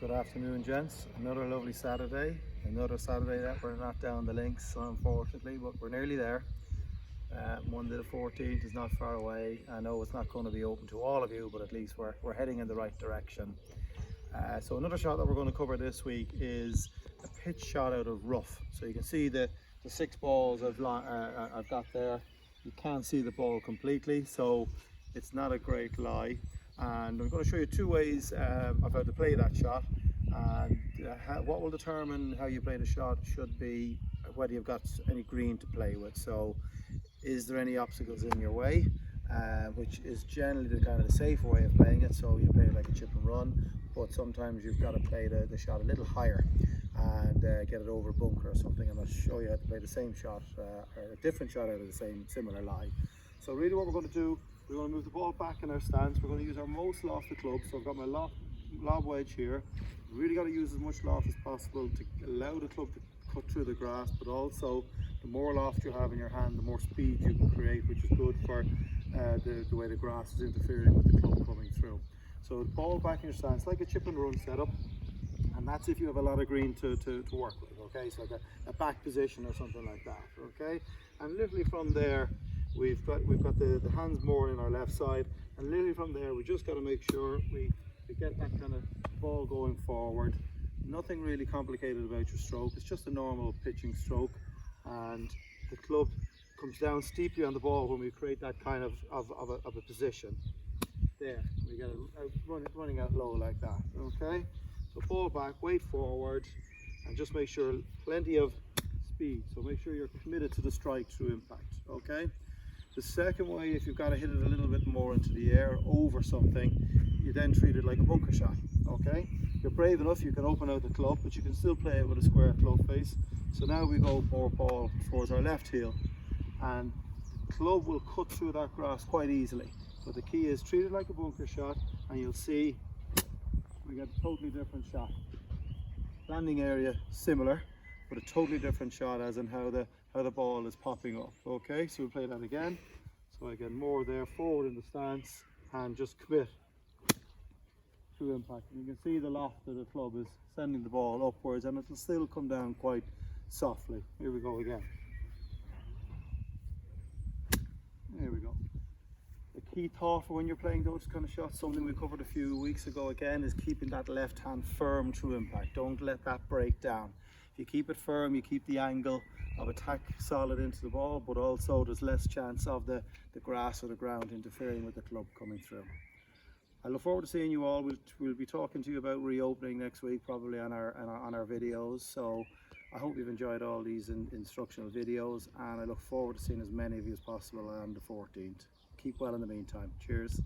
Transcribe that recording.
Good afternoon, gents. Another lovely Saturday. Another Saturday that we're not down the links, unfortunately, but we're nearly there. Monday the 14th is not far away. I know it's not going to be open to all of you, but at least we're heading in the right direction. So another shot that we're going to cover this week is a pitch shot out of rough. So you can see the 6 balls I've got there. You can't see the ball completely, so it's not a great lie. And I'm going to show you 2 ways of how to play that shot, and what will determine how you play the shot should be whether you've got any green to play with. So is there any obstacles in your way, which is generally the kind of the safer way of playing it. So you play it like a chip and run, but sometimes you've got to play the shot a little higher and get it over a bunker or something. I'm going to show you how to play the same shot or a different shot out of the same similar lie. So really what we're going to do, we're going to move the ball back in our stance. We're going to use our most lofted club. So I've got my lob wedge here. Really got to use as much loft as possible to allow the club to cut through the grass, but also the more loft you have in your hand, the more speed you can create, which is good for the way the grass is interfering with the club coming through. So the ball back in your stance, like a chip and run setup, and that's if you have a lot of green to work with, okay? So like a back position or something like that, okay? And literally from there, we've got the hands more in our left side, and literally from there we just got to make sure we get that kind of ball going forward. Nothing really complicated about your stroke, it's just a normal pitching stroke, and the club comes down steeply on the ball when we create that kind of a position. There, we get it running out low like that, okay? So ball back, weight forward, and just make sure plenty of speed. So make sure you're committed to the strike through impact, okay? The second way, if you've got to hit it a little bit more into the air over something, you then treat it like a bunker shot, okay? If you're brave enough, you can open out the club, but you can still play it with a square club face. So now we go more ball towards our left heel, and the club will cut through that grass quite easily. But the key is treat it like a bunker shot, and you'll see we get a totally different shot. Landing area similar, but a totally different shot as in how the ball is popping up. Okay, so we'll play that again. So I get more there, forward in the stance, and just commit to impact. And you can see the loft of the club is sending the ball upwards, and it'll still come down quite softly. Here we go again. There we go. The key thought for when you're playing those kind of shots, something we covered a few weeks ago again, is keeping that left hand firm through impact. Don't let that break down. If you keep it firm, you keep the angle of attack solid into the ball, but also there's less chance of the grass or the ground interfering with the club coming through. I look forward to seeing you all. We'll be talking to you about reopening next week, probably on our videos. So I hope you've enjoyed all these instructional videos, and I look forward to seeing as many of you as possible on the 14th. Keep well in the meantime. Cheers.